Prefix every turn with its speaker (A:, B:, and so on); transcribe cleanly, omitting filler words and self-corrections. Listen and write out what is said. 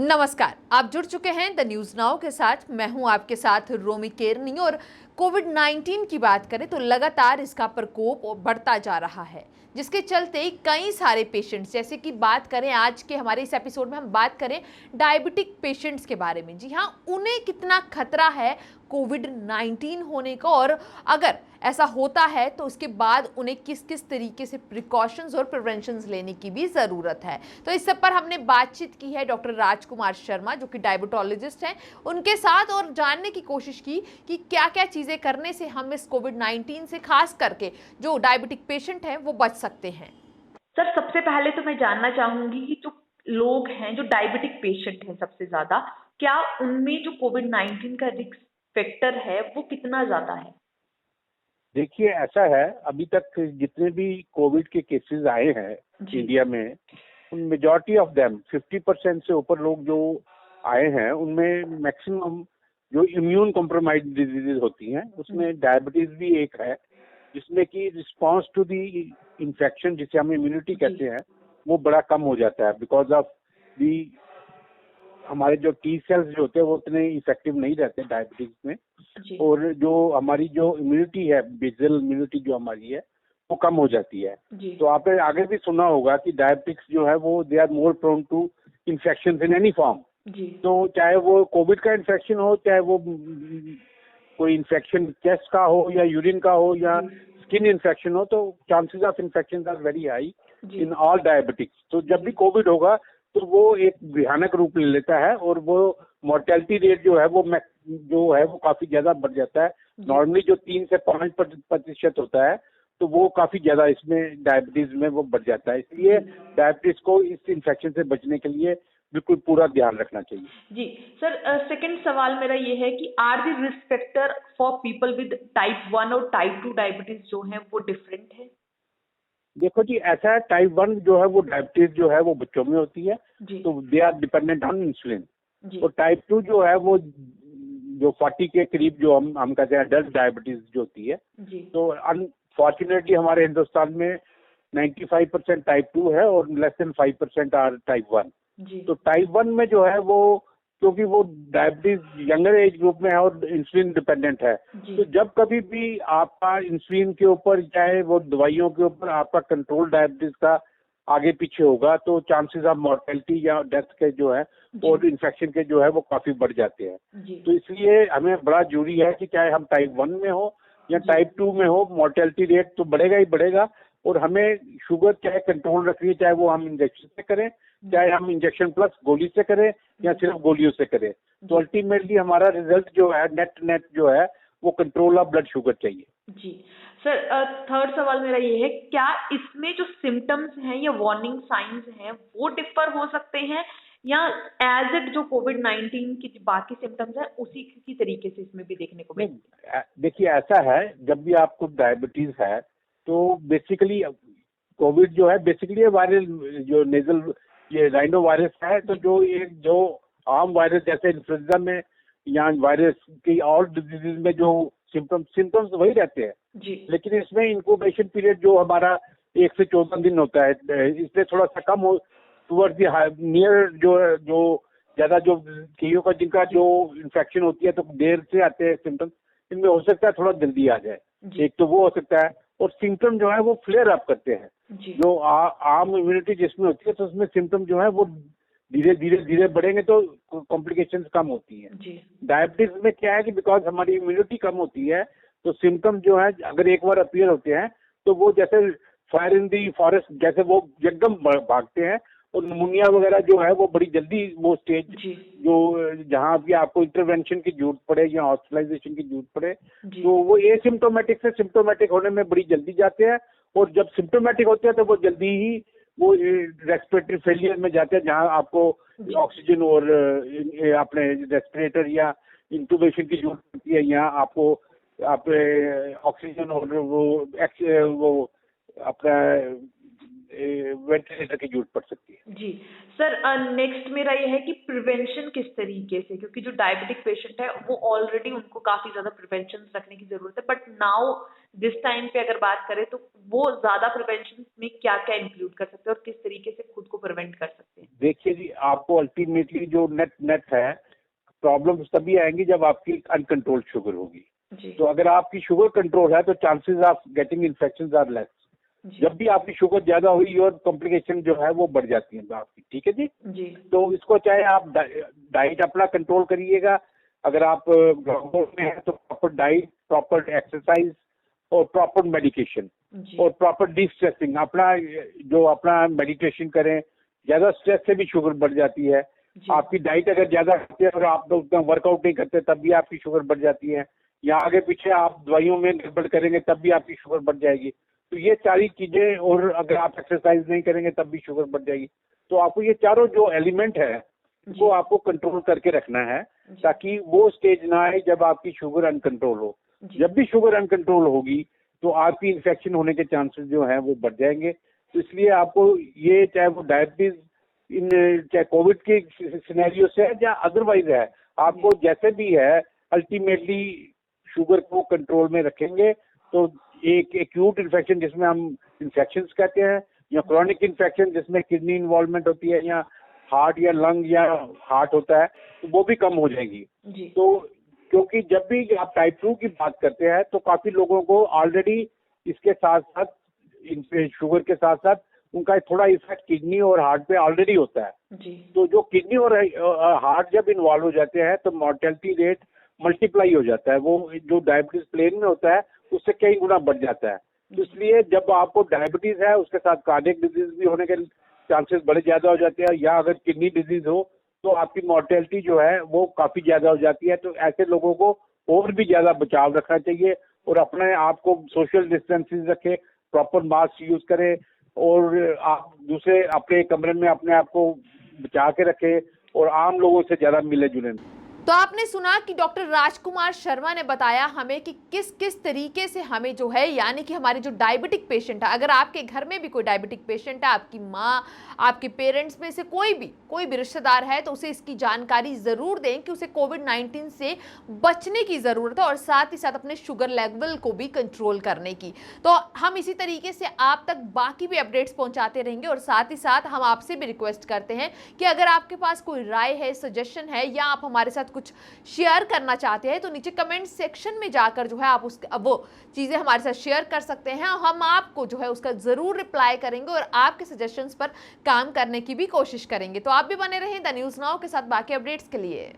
A: नमस्कार, आप जुड़ चुके हैं द न्यूज नाउ के साथ। मैं हूं आपके साथ रोमी केरनी। और कोविड-19 की बात करें तो लगातार इसका प्रकोप बढ़ता जा रहा है, जिसके चलते कई सारे पेशेंट्स, जैसे कि बात करें आज के हमारे इस एपिसोड में हम बात करें डायबिटिक पेशेंट्स के बारे में। जी हाँ, उन्हें कितना खतरा है कोविड-19 होने का, और अगर ऐसा होता है तो उसके बाद उन्हें किस किस तरीके से प्रिकॉशंस और प्रिवेंशंस लेने की भी ज़रूरत है। तो इस सब पर हमने बातचीत की है डॉक्टर राजकुमार शर्मा, जो कि डायबिटोलॉजिस्ट हैं, उनके साथ, और जानने की कोशिश की कि क्या क्या चीज़ें करने से हम इस कोविड-19 से, खास करके जो डायबिटिक पेशेंट हैं, वो बच सकते हैं।
B: सर, सबसे पहले तो मैं जानना चाहूंगी कि जो लोग हैं, जो डायबिटिक पेशेंट हैं सबसे ज्यादा, क्या उनमें जो कोविड-19 का रिस्क फैक्टर है वो कितना ज्यादा है?
C: देखिए, ऐसा है, अभी तक जितने भी कोविड के केसेस आए हैं
B: जी।
C: इंडिया में, उन मेजॉरिटी ऑफ देम 50% से ऊपर लोग जो आए हैं उनमें मैक्सिमम जो इम्यून कॉम्प्रोमाइज डिजीजेज होती हैं उसमें डायबिटीज भी एक है, जिसमें कि रिस्पांस टू दी इन्फेक्शन, जिसे हम इम्यूनिटी कहते हैं, वो बड़ा कम हो जाता है बिकॉज ऑफ दी हमारे जो टी सेल्स जो होते हैं वो उतने इफेक्टिव नहीं रहते डायबिटीज में।
B: जी।
C: और जो हमारी जो इम्यूनिटी है, बेसल इम्यूनिटी जो हमारी है, वो कम हो जाती है।
B: जी।
C: तो आपने आगे भी सुना होगा कि डायबिटिक्स जो है वो they are more prone to infection in any form.
B: जी।
C: तो चाहे वो कोविड का इन्फेक्शन हो, चाहे वो कोई इन्फेक्शन चेस्ट का हो या यूरिन का हो या स्किन इन्फेक्शन हो, तो chances of infection are very high in all diabetics. तो जब भी कोविड होगा तो वो एक भयानक रूप ले लेता है और वो मोर्टेलिटी रेट जो है वो काफी ज्यादा बढ़ जाता है। नॉर्मली जो 3 से 5% होता है, तो वो काफी ज्यादा इसमें डायबिटीज में वो बढ़ जाता है। इसलिए डायबिटीज को इस इन्फेक्शन से बचने के लिए बिल्कुल पूरा ध्यान रखना चाहिए।
B: जी सर, सेकंड सवाल मेरा ये है कि are the risk factor for people with type 1 और टाइप 2 डायबिटीज जो है वो डिफरेंट है?
C: देखो जी, ऐसा है, टाइप 1 जो है वो डायबिटीज जो है वो बच्चों में होती है,
B: जी।
C: तो they are dependent on insulin.
B: जी।
C: और टाइप 2 जो है वो जो 40 के करीब जो हम कहते हैं अडल्ट डायबिटीज जो होती है।
B: जी।
C: तो अनफॉर्चुनेटली हमारे हिंदुस्तान में 95% टाइप 2 है और लेस देन 5% आर टाइप 1।
B: जी।
C: तो टाइप 1 में जो है वो, क्योंकि वो डायबिटीज यंगर एज ग्रुप में है और इंसुलिन डिपेंडेंट है, तो जब कभी भी आपका इंसुलिन के ऊपर, चाहे वो दवाइयों के ऊपर, आपका कंट्रोल डायबिटीज का आगे पीछे होगा, तो चांसेस ऑफ मॉर्टेलिटी या डेथ के जो है और इन्फेक्शन के जो है वो काफी बढ़ जाते हैं। तो इसलिए हमें बड़ा जरूरी है कि चाहे हम टाइप 1 में हो या टाइप 2 में हो, मॉर्टेलिटी रेट तो बढ़ेगा ही बढ़ेगा। और हमें शुगर चाहे कंट्रोल रखनी है, चाहे वो हम इंजेक्शन से करें, चाहे हम इंजेक्शन प्लस गोली से करें या सिर्फ गोलियों से करें, तो अल्टीमेटली हमारा रिजल्ट जो है नेट जो है वो कंट्रोल ऑफ ब्लड शुगर चाहिए।
B: जी सर, थर्ड सवाल मेरा ये है, क्या इसमें जो सिम्टम्स हैं या वार्निंग साइंस हैं वो डिफर हो सकते हैं, या एज इट जो कोविड-19 की बाकी सिम्टम्स हैं उसी की तरीके से इसमें भी देखने को मिलते हैं?
C: देखिए, ऐसा है, जब भी आपको डायबिटीज है तो बेसिकली कोविड जो है बेसिकली वायरल, जो नेजल ये राइनो वायरस है, तो जो आम वायरस जैसे इन्फ्लुएंजा में या वायरस की और डिजीज में जो सिम्टम्स वही रहते हैं, लेकिन इसमें इंक्यूबेशन पीरियड जो हमारा 1 से 14 दिन होता है, इसमें थोड़ा सा कम हो टूवर्ड्स नियर जो ज्यादा जो कईयों का जिनका जो इन्फेक्शन होती है तो देर से आते हैं सिम्टम्स, इनमें हो सकता है थोड़ा जल्दी आ जाए। एक तो वो हो सकता है, और सिम्टम जो है वो फ्लेयर अप करते हैं। जो आम इम्यूनिटी जिसमें होती है तो उसमें सिम्टम जो है वो धीरे धीरे बढ़ेंगे तो कॉम्प्लिकेशंस कम होती हैं। डायबिटीज में क्या है कि बिकॉज हमारी इम्यूनिटी कम होती है, तो सिम्टम जो है अगर एक बार अपीयर होते हैं तो वो जैसे फायर इन दी फॉरेस्ट, जैसे वो एकदम भागते हैं। और निमोनिया वगैरह जो है वो बड़ी जल्दी वो स्टेज जो जहाँ भी आपको इंटरवेंशन की जरूरत पड़े या हॉस्पिटलाइजेशन की जरूरत पड़े, तो वो एसिम्टोमेटिक से सिम्टोमेटिक होने में बड़ी जल्दी जाते हैं। और जब सिम्टोमेटिक होते हैं तो वो जल्दी ही वो रेस्पिरेटरी फेलियर में जाते हैं, जहाँ आपको ऑक्सीजन और अपने रेस्पिरेटर या इंटूबेशन की जरूरत पड़ती है, या आपको ऑक्सीजन और वो अपना वेंटिलेटर की जरूरत पड़ सकती है।
B: जी सर, नेक्स्ट मेरा ये है कि प्रिवेंशन किस तरीके से, क्योंकि जो डायबिटिक पेशेंट है वो ऑलरेडी उनको काफी ज्यादा प्रिवेंशन रखने की जरूरत है, बट नाउ दिस टाइम पे अगर बात करें तो वो ज्यादा प्रिवेंशन में क्या क्या इंक्लूड कर सकते हैं और किस तरीके से खुद को प्रिवेंट कर सकते हैं?
C: देखिए जी, आपको अल्टीमेटली जो नेट है, प्रॉब्लम्स तभी आएंगी जब आपकी अनकंट्रोल्ड शुगर होगी।
B: जी
C: तो अगर आपकी शुगर कंट्रोल है तो chances of getting infection are less.
B: जी
C: जब भी आपकी शुगर ज्यादा हुई और कॉम्प्लिकेशन जो है वो बढ़ जाती है आपकी, ठीक है जी।
B: जी
C: तो इसको चाहे आप डाइट अपना कंट्रोल करिएगा, अगर आप लॉकडाउन में है तो प्रॉपर डाइट, प्रॉपर एक्सरसाइज और प्रॉपर मेडिकेशन
B: जी
C: और प्रॉपर डिस्ट्रेसिंग, अपना मेडिटेशन करें। ज्यादा स्ट्रेस से भी शुगर बढ़ जाती है।
B: जी
C: आपकी डाइट अगर ज्यादा खाते हैं और आप तो उतना वर्कआउट नहीं करते तब भी आपकी शुगर बढ़ जाती है, या आगे पीछे आप दवाइयों में निर्भर करेंगे तब भी आपकी शुगर बढ़ जाएगी। तो ये सारी चीजें, और अगर आप एक्सरसाइज नहीं करेंगे तब भी शुगर बढ़ जाएगी। तो आपको ये चारों जो एलिमेंट है वो आपको कंट्रोल करके रखना है, ताकि वो स्टेज ना आए जब आपकी शुगर अनकंट्रोल हो।
B: जी
C: जब भी शुगर अनकंट्रोल होगी तो आपकी इन्फेक्शन होने के चांसेस जो हैं वो बढ़ जाएंगे। तो इसलिए आपको ये, चाहे वो डायबिटीज चाहे कोविड के सिनेरियो से है या अदरवाइज है, आपको जैसे भी है अल्टीमेटली शुगर को कंट्रोल में रखेंगे तो एक एक्यूट इन्फेक्शन जिसमें हम इन्फेक्शंस कहते हैं, या क्रॉनिक इन्फेक्शन जिसमें किडनी इन्वॉल्वमेंट होती है, या हार्ट या लंग या हार्ट होता है, तो वो भी कम हो जाएगी।
B: जी
C: तो क्योंकि जब भी आप टाइप 2 की बात करते हैं तो काफी लोगों को ऑलरेडी इसके साथ साथ, शुगर के साथ साथ उनका थोड़ा इफेक्ट किडनी और हार्ट पे ऑलरेडी होता है।
B: जी
C: तो जो किडनी और हार्ट जब इन्वॉल्व हो जाते हैं तो मॉर्टेलिटी रेट मल्टीप्लाई हो जाता है, वो जो डायबिटीज प्लेन में होता है उससे कई गुना बढ़ जाता है। तो इसलिए जब आपको डायबिटीज है उसके साथ कार्डियक डिजीज भी होने के चांसेस बड़े ज्यादा हो जाते हैं, या अगर किडनी डिजीज हो तो आपकी मॉर्टेलिटी जो है वो काफी ज्यादा हो जाती है। तो ऐसे लोगों को और भी ज्यादा बचाव रखना चाहिए, और अपने आप को सोशल डिस्टेंसिंग रखें, प्रॉपर मास्क यूज करें, और आप दूसरे अपने कमरे में अपने आप को बचा के रखें, और आम लोगों से ज्यादा मिले जुले।
A: तो आपने सुना कि डॉक्टर राजकुमार शर्मा ने बताया हमें कि किस किस तरीके से हमें जो है, यानी कि हमारे जो डायबिटिक पेशेंट है, अगर आपके घर में भी कोई डायबिटिक पेशेंट है, आपकी माँ, आपके पेरेंट्स में से कोई भी रिश्तेदार है, तो उसे इसकी जानकारी ज़रूर दें कि उसे कोविड-19 से बचने की ज़रूरत है और साथ ही साथ अपने शुगर लेवल को भी कंट्रोल करने की। तो हम इसी तरीके से आप तक बाकी भी अपडेट्स पहुँचाते रहेंगे, और साथ ही साथ हम आपसे भी रिक्वेस्ट करते हैं कि अगर आपके पास कोई राय है, सजेशन है, या आप हमारे साथ कुछ शेयर करना चाहते हैं तो नीचे कमेंट सेक्शन में जाकर जो है आप वो चीजें हमारे साथ शेयर कर सकते हैं। हम आपको जो है उसका जरूर रिप्लाई करेंगे और आपके सजेशंस पर काम करने की भी कोशिश करेंगे। तो आप भी बने रहें द न्यूज़ नाउ के साथ बाकी अपडेट्स के लिए।